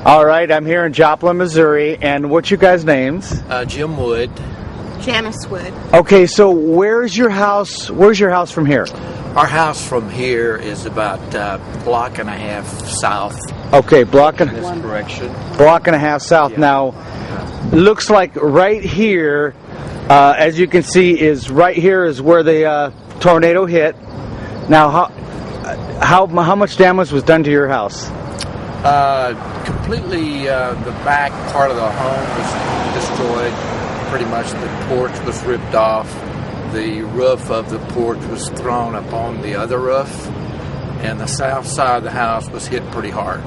All right, I'm here in Joplin, Missouri, and what's your guys' names? Jim Wood. Janice Wood. Okay, so where's your house? Where's your house from here? Our house from here is about a block and a half south. Okay, block and In this direction. a half south. Yeah. Now, looks like right here, as you can see, is right here is where the tornado hit. Now, how much damage was done to your house? Completely, the back part of the home was destroyed. Pretty much the porch was ripped off. The roof of the porch was thrown up on the other roof, and the south side of the house was hit pretty hard.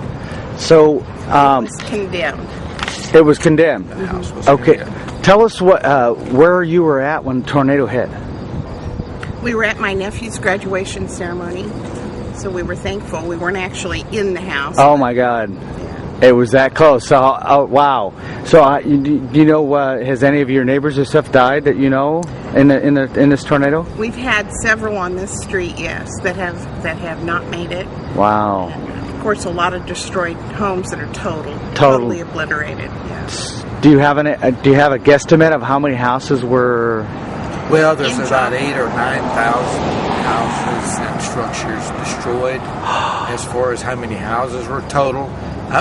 So, It was condemned. it was condemned. The house was Okay, condemned. tell us where you were at when the tornado hit. We were at my nephew's graduation ceremony, so we were thankful. We weren't actually in the house. Oh my God, it was that close. So, wow. So, do you know, has any of your neighbors or stuff died that you know in this tornado? We've had several on this street, yes, that have not made it. Wow. Of course, a lot of destroyed homes that are totally obliterated. Yes. Do you have a guesstimate of how many houses were? Well, there's In about Joplin. 8,000 or 9,000 houses and structures destroyed. As far as how many houses were total, I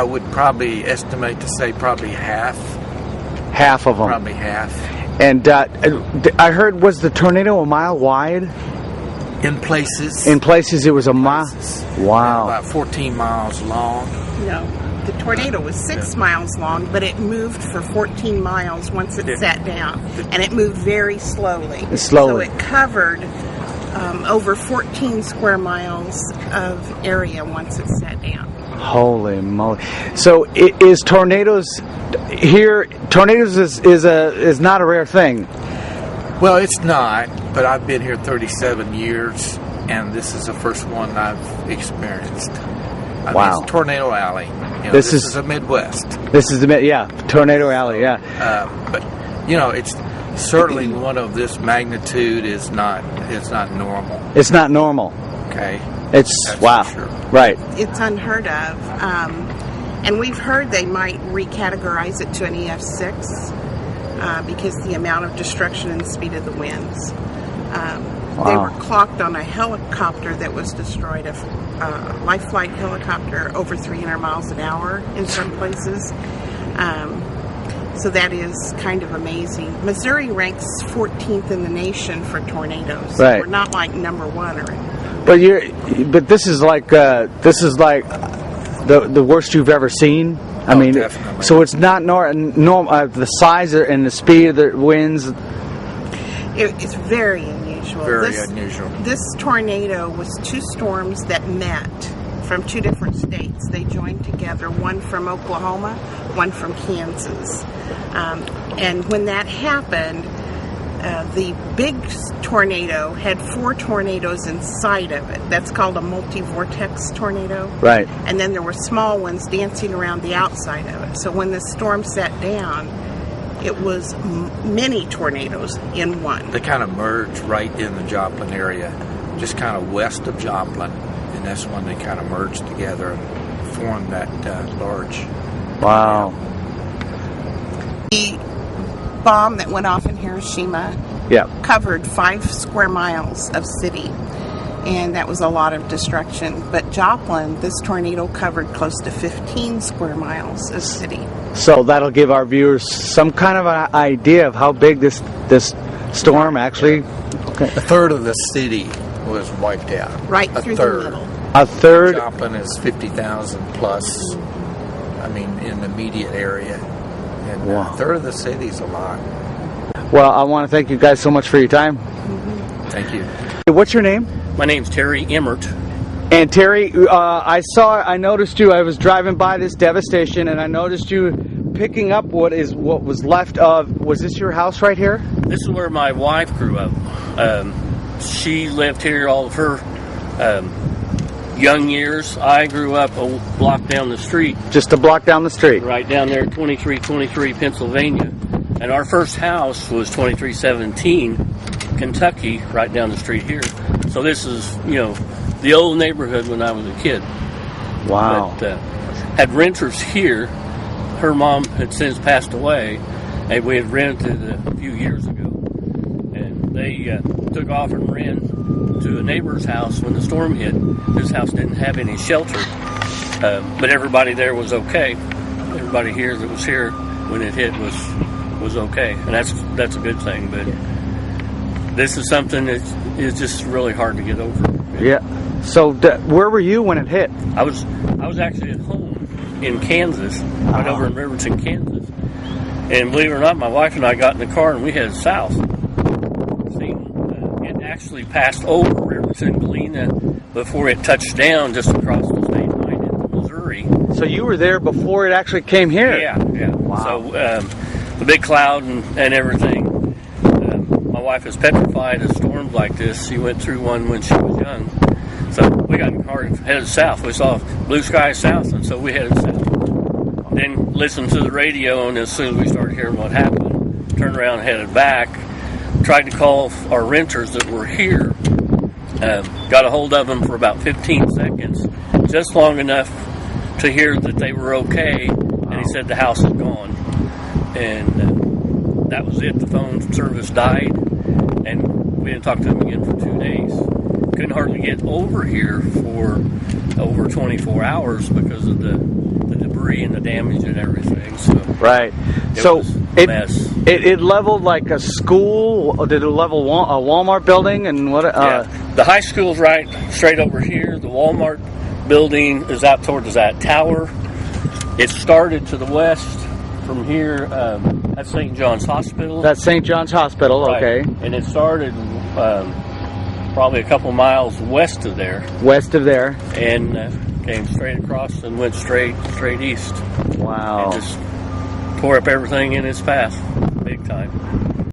would probably estimate to say probably half. Half of them. Probably half. And I heard, was the tornado a mile wide? In places. In places, it was a mile. Wow. About 14 miles long. No, the tornado was 6 miles long, but it moved for 14 miles once it sat down, and it moved very slowly. Slowly. So it covered over 14 square miles of area once it sat down. Holy moly! So is tornadoes here? Tornadoes is not a rare thing. Well, it's not, but I've been here 37 years, and this is the first one I've experienced. I mean, Wow. it's Tornado Alley. You know, This this is- is a Midwest. This is Tornado Alley. Yeah. But you know, it's certainly one of this magnitude is not normal. It's not normal. Okay, It's That's wow. for sure. Right. It's unheard of. And we've heard they might recategorize it to an EF6 because the amount of destruction and the speed of the winds. They were clocked on a helicopter that was destroyed, a life flight helicopter, over 300 miles an hour in some places. So that is kind of amazing. Missouri ranks 14th in the nation for tornadoes. Right. We're not like number one or anything. But this is like the worst you've ever seen. I mean, definitely. so it's not normal. The size and the speed of the winds. It's very unusual. very unusual. This tornado was two storms that met from two different states. They joined together, one from Oklahoma, one from Kansas. And when that happened, the big tornado had four tornadoes inside of it. That's called a multi-vortex tornado. Right. And then there were small ones dancing around the outside of it. So when the storm sat down, it was many tornadoes in one. They kind of merged right in the Joplin area, just kind of west of Joplin, and that's when they kind of merged together and formed that large. Wow. The bomb that went off in Hiroshima Yeah. covered 5 square miles of city, and that was a lot of destruction. But Joplin, this tornado covered close to 15 square miles of city. So that'll give our viewers some kind of an idea of how big this storm actually. Okay. A third of the city was wiped out. Right a through third. the middle. A third. Joplin is 50,000 plus. I mean, in the immediate area, and Wow. a third of the city is a lot. Well, I want to thank you guys so much for your time. Thank you. What's your name? My name's Terry Emmert. And Terry, I noticed you. I was driving by this devastation, and I noticed you picking up what was left of. Was this your house right here? This is where my wife grew up. She lived here all of her young years. I grew up a block down the street, Just a block down the street. right down there, 2323 Pennsylvania. And our first house was 2317 Kentucky, right down the street here. So this is, the old neighborhood when I was a kid. Wow. But had renters here. Her mom had since passed away, and we had rented a few years ago. And they took off and ran to a neighbor's house when the storm hit. This house didn't have any shelter, but everybody there was okay. Everybody here that was here when it hit was okay, and that's a good thing. But this is something that is just really hard to get over. Yeah. So where were you when it hit? I was actually at home in Kansas, right over in Riverton, Kansas. And believe it or not, my wife and I got in the car and we headed south. It actually passed over Riverton, Galena, before it touched down just across the state line into Missouri. So you were there before it actually came here? Yeah. Wow. So the big cloud and everything. My wife is petrified of storms like this. She went through one when she was young. So we got in the car and headed south. We saw blue skies south, and so we headed south. Then listened to the radio, and as soon as we started hearing what happened, turned around and headed back. Tried to call our renters that were here. Got a hold of them for about 15 seconds, just long enough to hear that they were okay, and he said the house is gone. And that was it. The phone service died, and we didn't talk to them again for 2 days. Couldn't hardly get over here for over 24 hours because of the debris and the damage and everything. So right. It was a mess. It leveled like a school. Did it level a Walmart building and what? Yeah. The high school's right straight over here. The Walmart building is out towards that tower. It started to the west from here. That's St. John's Hospital. That's St. John's Hospital. Right. Okay. And it started probably a couple miles west of there. West of there. And came straight across and went straight east. Wow. And just tore up everything in its path, big time.